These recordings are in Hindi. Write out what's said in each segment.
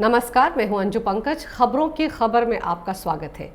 नमस्कार, मैं हूं अंजू पंकज। खबरों की खबर में आपका स्वागत है।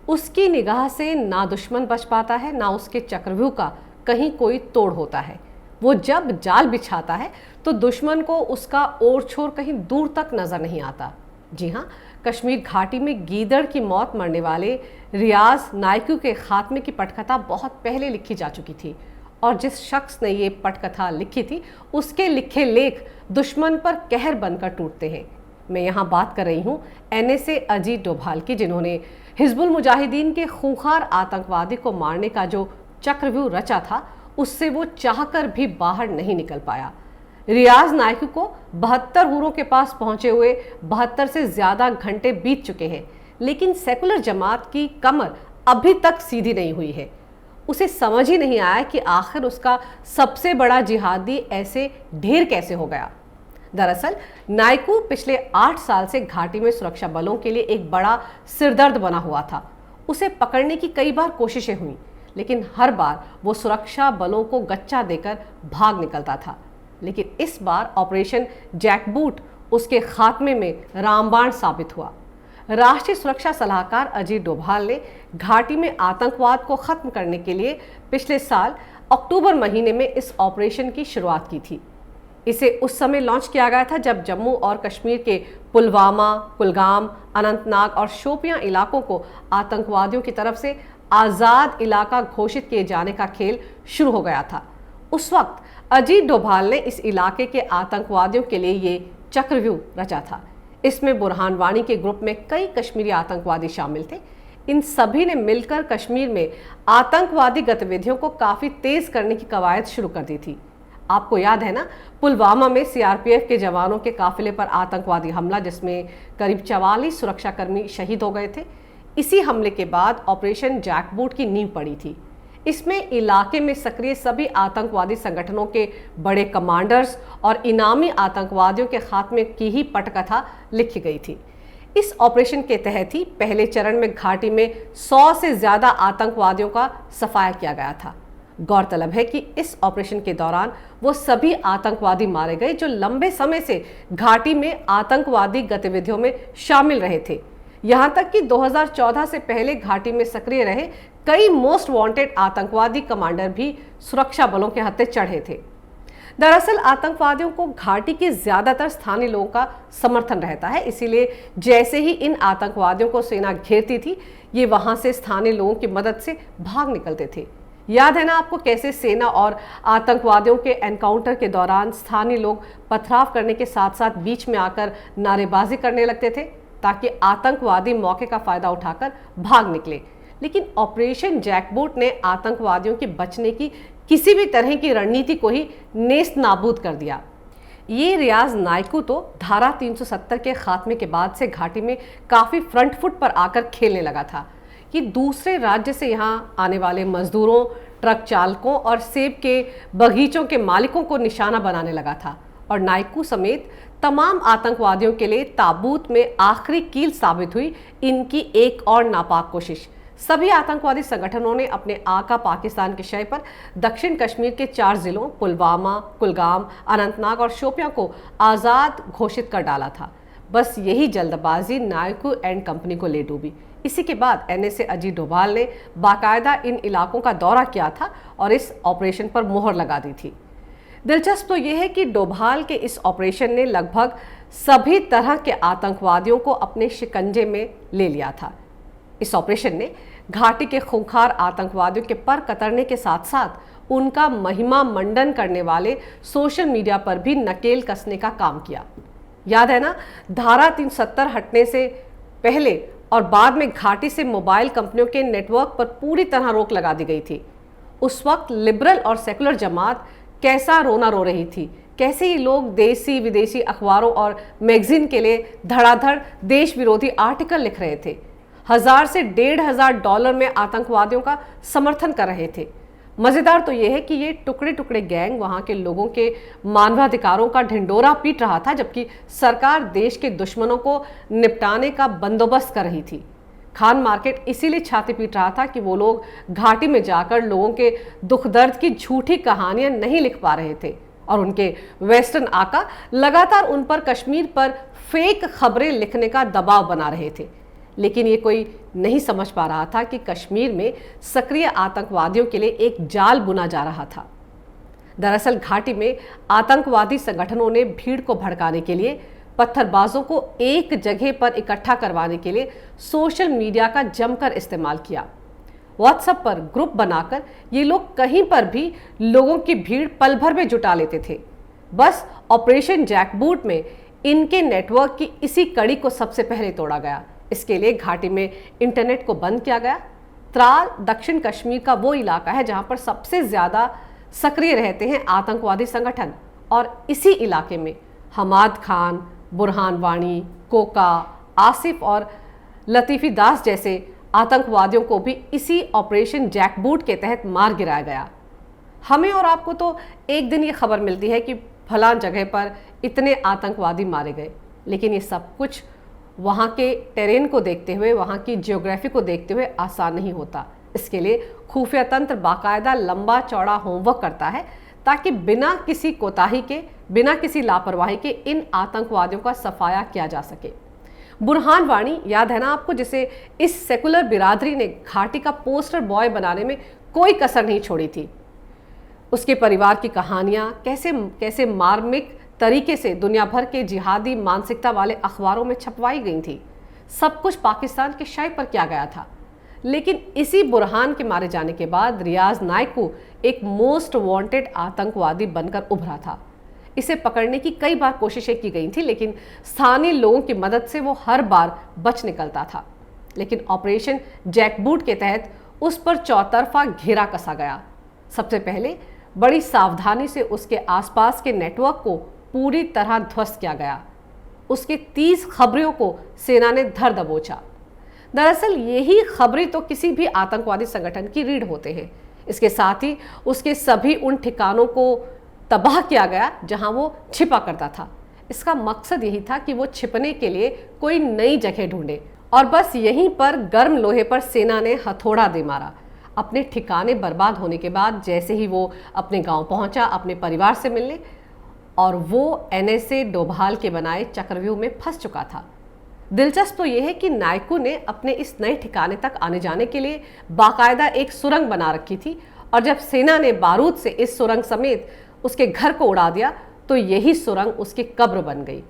उसकी निगाह से ना दुश्मन बच पाता है, ना उसके चक्रव्यूह का कहीं कोई तोड़ होता है। वो जब जाल बिछाता है तो दुश्मन को उसका ओर छोर कहीं दूर तक नजर नहीं आता। जी हाँ, कश्मीर घाटी में गीदड़ की मौत मरने वाले रियाज नायकू के खात्मे की पटकथा बहुत पहले लिखी जा चुकी थी और जिस शख्स ने ये पटकथा लिखी थी उसके लिखे लेख दुश्मन पर कहर बनकर टूटते हैं। मैं यहाँ बात कर रही हूँ NSA अजीत डोभाल की, जिन्होंने हिजबुल मुजाहिदीन के खूंखार आतंकवादी को मारने का जो चक्रव्यूह रचा था उससे वो चाहकर भी बाहर नहीं निकल पाया। रियाज नायकू को 72 हुरों के पास पहुंचे हुए 72 से ज्यादा घंटे बीत चुके हैं, लेकिन सेकुलर जमात की कमर अभी तक सीधी नहीं हुई है। उसे समझ ही नहीं आया कि आखिर उसका सबसे बड़ा जिहादी ऐसे ढेर कैसे हो गया। दरअसल नायकू पिछले 8 साल से घाटी में सुरक्षा बलों के लिए एक बड़ा सिरदर्द बना हुआ था। उसे पकड़ने की कई बार कोशिशें हुई, लेकिन हर बार वो सुरक्षा बलों को गच्चा देकर भाग निकलता था। लेकिन इस बार ऑपरेशन जैकबूट उसके खात्मे में रामबाण साबित हुआ। राष्ट्रीय सुरक्षा सलाहकार अजीत डोभाल ने घाटी में आतंकवाद को खत्म करने के लिए पिछले साल अक्टूबर महीने में इस ऑपरेशन की शुरुआत की थी। इसे उस समय लॉन्च किया गया था जब जम्मू और कश्मीर के पुलवामा, कुलगाम, अनंतनाग और शोपियां इलाकों को आतंकवादियों की तरफ से आज़ाद इलाका घोषित किए जाने का खेल शुरू हो गया था। उस वक्त अजीत डोभाल ने इस इलाके के आतंकवादियों के लिए ये चक्रव्यूह रचा था। इसमें बुरहान वानी के ग्रुप में कई कश्मीरी आतंकवादी शामिल थे। इन सभी ने मिलकर कश्मीर में आतंकवादी गतिविधियों को काफ़ी तेज करने की कवायद शुरू कर दी थी। आपको याद है ना, पुलवामा में CRPF के जवानों के काफिले पर आतंकवादी हमला, जिसमें करीब 44 सुरक्षाकर्मी शहीद हो गए थे। इसी हमले के बाद ऑपरेशन जैकबूट की नींव पड़ी थी। इसमें इलाके में सक्रिय सभी आतंकवादी संगठनों के बड़े कमांडर्स और इनामी आतंकवादियों के खात्मे की ही पटकथा लिखी गई थी। इस ऑपरेशन के तहत ही पहले चरण में घाटी में 100 से ज्यादा आतंकवादियों का सफाया किया गया था। गौरतलब है कि इस ऑपरेशन के दौरान वो सभी आतंकवादी मारे गए जो लंबे समय से घाटी में आतंकवादी गतिविधियों में शामिल रहे थे। यहां तक कि 2014 से पहले घाटी में सक्रिय रहे कई मोस्ट वांटेड आतंकवादी कमांडर भी सुरक्षा बलों के हत्थे चढ़े थे। दरअसल आतंकवादियों को घाटी के ज्यादातर स्थानीय लोगों का समर्थन रहता है, इसीलिए जैसे ही इन आतंकवादियों को सेना घेरती थी, ये वहां से स्थानीय लोगों की मदद से भाग निकलते थे। याद है ना आपको, कैसे सेना और आतंकवादियों के एनकाउंटर के दौरान स्थानीय लोग पथराव करने के साथ साथ बीच में आकर नारेबाजी करने लगते थे ताकि आतंकवादी मौके का फायदा उठाकर भाग निकले। लेकिन ऑपरेशन जैकबूट ने आतंकवादियों के बचने की किसी भी तरह की रणनीति को ही नेस्त नाबूद कर दिया। ये रियाज नायकू तो धारा 370 के खात्मे के बाद से घाटी में काफी फ्रंट फुट पर आकर खेलने लगा था। ये दूसरे राज्य से यहाँ आने वाले मजदूरों, ट्रक चालकों और सेब के बगीचों के मालिकों को निशाना बनाने लगा था और नायकू समेत तमाम आतंकवादियों के लिए ताबूत में आखिरी कील साबित हुई इनकी एक और नापाक कोशिश। सभी आतंकवादी संगठनों ने अपने आका पाकिस्तान के शय पर दक्षिण कश्मीर के 4 जिलों पुलवामा, कुलगाम, अनंतनाग और शोपियां को आज़ाद घोषित कर डाला था। बस यही जल्दबाजी नायकू एंड कंपनी को ले डूबी। इसी के बाद NSA अजीत डोभाल ने बाकायदा इन इलाकों का दौरा किया था और इस ऑपरेशन पर मोहर लगा दी थी। दिलचस्प तो यह है कि डोभाल के इस ऑपरेशन ने लगभग सभी तरह के आतंकवादियों को अपने शिकंजे में ले लिया था। इस ऑपरेशन ने घाटी के खूंखार आतंकवादियों के पर कतरने के साथ साथ उनका महिमा मंडन करने वाले सोशल मीडिया पर भी नकेल कसने का काम किया। याद है ना, धारा 370 हटने से पहले और बाद में घाटी से मोबाइल कंपनियों के नेटवर्क पर पूरी तरह रोक लगा दी गई थी। उस वक्त लिबरल और सेकुलर जमात कैसा रोना रो रही थी, कैसे ये लोग देसी विदेशी अखबारों और मैगजीन के लिए धड़ाधड़ देश विरोधी आर्टिकल लिख रहे थे। 1000 से $1,500 में आतंकवादियों का समर्थन कर रहे थे। मजेदार तो यह है कि ये टुकड़े टुकड़े गैंग वहां के लोगों के मानवाधिकारों का ढिंडोरा पीट रहा था, जबकि सरकार देश के दुश्मनों को निपटाने का बंदोबस्त कर रही थी। खान मार्केट इसीलिए छाती पीट रहा था कि वो लोग घाटी में जाकर लोगों के दुख दर्द की झूठी कहानियां नहीं लिख पा रहे थे और उनके वेस्टर्न आका लगातार उन पर कश्मीर पर फेक खबरें लिखने का दबाव बना रहे थे। लेकिन ये कोई नहीं समझ पा रहा था कि कश्मीर में सक्रिय आतंकवादियों के लिए एक जाल बुना जा रहा था। दरअसल घाटी में आतंकवादी संगठनों ने भीड़ को भड़काने के लिए, पत्थरबाजों को एक जगह पर इकट्ठा करवाने के लिए सोशल मीडिया का जमकर इस्तेमाल किया। व्हाट्सएप पर ग्रुप बनाकर ये लोग कहीं पर भी लोगों की भीड़ पल भर में जुटा लेते थे। बस ऑपरेशन जैकबूट में इनके नेटवर्क की इसी कड़ी को सबसे पहले तोड़ा गया। इसके लिए घाटी में इंटरनेट को बंद किया गया। त्राल दक्षिण कश्मीर का वो इलाका है जहां पर सबसे ज्यादा सक्रिय रहते हैं आतंकवादी संगठन, और इसी इलाके में हमाद खान, बुरहान वानी, कोका, आसिफ और लतीफ़ी दास जैसे आतंकवादियों को भी इसी ऑपरेशन जैकबूट के तहत मार गिराया गया। हमें और आपको तो एक दिन ये खबर मिलती है कि फलां जगह पर इतने आतंकवादी मारे गए, लेकिन ये सब कुछ वहाँ के टेरेन को देखते हुए, वहाँ की जियोग्राफी को देखते हुए आसान नहीं होता। इसके लिए खुफिया तंत्र बाकायदा लंबा चौड़ा होमवर्क करता है ताकि बिना किसी कोताही के, बिना किसी लापरवाही के इन आतंकवादियों का सफाया किया जा सके। बुरहान वानी याद है ना आपको, जिसे इस सेकुलर बिरादरी ने घाटी का पोस्टर बॉय बनाने में कोई कसर नहीं छोड़ी थी। उसके परिवार की कहानियां कैसे कैसे मार्मिक तरीके से दुनिया भर के जिहादी मानसिकता वाले अखबारों में छपवाई गई थी। सब कुछ पाकिस्तान के शाय पर किया गया था। लेकिन इसी बुरहान के मारे जाने के बाद रियाज नायकू एक मोस्ट वांटेड आतंकवादी बनकर उभरा था। इसे पकड़ने की कई बार कोशिशें की गई थी, लेकिन स्थानीय लोगों की मदद से वो हर बार बच निकलता था। लेकिन ऑपरेशन जैकबूट के तहत उस पर चौतरफा घेरा कसा गया। सबसे पहले बड़ी सावधानी से उसके आसपास के नेटवर्क को पूरी तरह ध्वस्त किया गया। उसके 30 खबरियों को सेना ने धर दबोचा। दरअसल यही खबरी तो किसी भी आतंकवादी संगठन की रीढ़ होते हैं। इसके साथ ही उसके सभी उन ठिकानों को तबाह किया गया जहां वो छिपा करता था। इसका मकसद यही था कि वो छिपने के लिए कोई नई जगह ढूंढे, और बस यहीं पर गर्म लोहे पर सेना ने हथौड़ा दे मारा। अपने ठिकाने बर्बाद होने के बाद जैसे ही वो अपने गांव पहुंचा अपने परिवार से मिलने, और वो NSA डोभाल के बनाए चक्रव्यूह में फंस चुका था। दिलचस्प तो यह है कि नायकू ने अपने इस नए ठिकाने तक आने जाने के लिए बाकायदा एक सुरंग बना रखी थी, और जब सेना ने बारूद से इस सुरंग समेत उसके घर को उड़ा दिया तो यही सुरंग उसकी कब्र बन गई।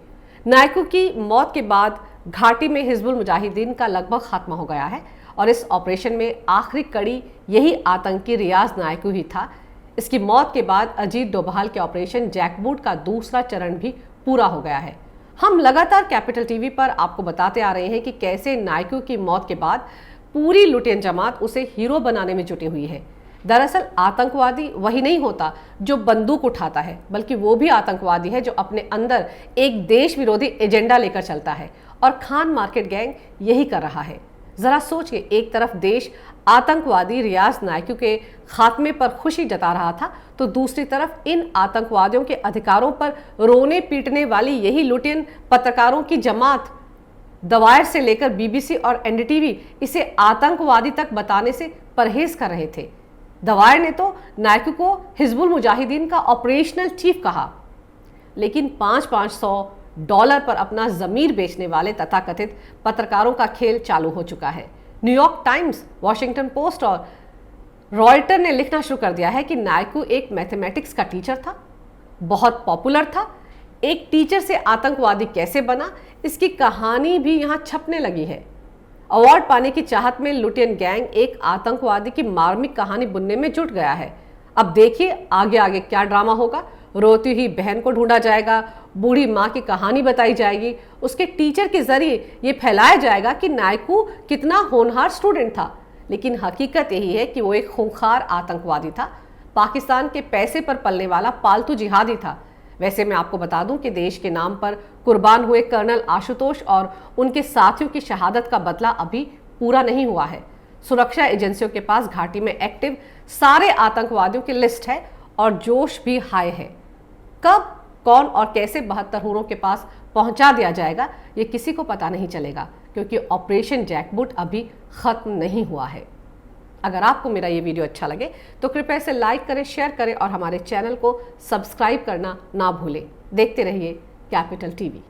नायकू की मौत के बाद घाटी में हिजबुल मुजाहिदीन का लगभग खात्मा हो गया है, और इस ऑपरेशन में आखिरी कड़ी यही आतंकी रियाज नायकू ही था। इसकी मौत के बाद अजीत डोभाल के ऑपरेशन जैकबूट का दूसरा चरण भी पूरा हो गया है। हम लगातार कैपिटल टीवी पर आपको बताते आ रहे हैं कि कैसे नायकू की मौत के बाद पूरी लुटेन जमात उसे हीरो बनाने में जुटी हुई है। दरअसल आतंकवादी वही नहीं होता जो बंदूक उठाता है, बल्कि वो भी आतंकवादी है जो अपने अंदर एक देश विरोधी एजेंडा लेकर चलता है, और खान मार्केट गैंग यही कर रहा है। जरा सोचिए, एक तरफ देश आतंकवादी रियाज नायकू के खात्मे पर खुशी जता रहा था, तो दूसरी तरफ इन आतंकवादियों के अधिकारों पर रोने पीटने वाली यही लुटेन पत्रकारों की जमात द वायर से लेकर BBC और NDTV इसे आतंकवादी तक बताने से परहेज कर रहे थे। द वायर ने तो नायकू को हिजबुल मुजाहिदीन का ऑपरेशनल चीफ कहा, लेकिन $500 पर अपना जमीर बेचने वाले तथाकथित पत्रकारों का खेल चालू हो चुका है। न्यूयॉर्क टाइम्स, वॉशिंगटन पोस्ट और रॉयटर ने लिखना शुरू कर दिया है कि नायकू एक मैथमेटिक्स का टीचर था, बहुत पॉपुलर था। एक टीचर से आतंकवादी कैसे बना, इसकी कहानी भी यहाँ छपने लगी है। अवार्ड पाने की चाहत में लुटेन गैंग एक आतंकवादी की मार्मिक कहानी बुनने में जुट गया है। अब देखिए आगे आगे क्या ड्रामा होगा। रोती हुई बहन को ढूंढा जाएगा, बूढ़ी माँ की कहानी बताई जाएगी, उसके टीचर के जरिए ये फैलाया जाएगा कि नायकू कितना होनहार स्टूडेंट था। लेकिन हकीकत यही है कि वो एक खूंखार आतंकवादी था, पाकिस्तान के पैसे पर पलने वाला पालतू जिहादी था। वैसे मैं आपको बता दूं कि देश के नाम पर कुर्बान हुए कर्नल आशुतोष और उनके साथियों की शहादत का बदला अभी पूरा नहीं हुआ है। सुरक्षा एजेंसियों के पास घाटी में एक्टिव सारे आतंकवादियों की लिस्ट है और जोश भी हाई है। कब, कौन और कैसे 72 हुरों के पास पहुंचा दिया जाएगा ये किसी को पता नहीं चलेगा, क्योंकि ऑपरेशन जैकबूट अभी खत्म नहीं हुआ है। अगर आपको मेरा ये वीडियो अच्छा लगे तो कृपया इसे लाइक करें, शेयर करें और हमारे चैनल को सब्सक्राइब करना ना भूलें। देखते रहिए कैपिटल टीवी।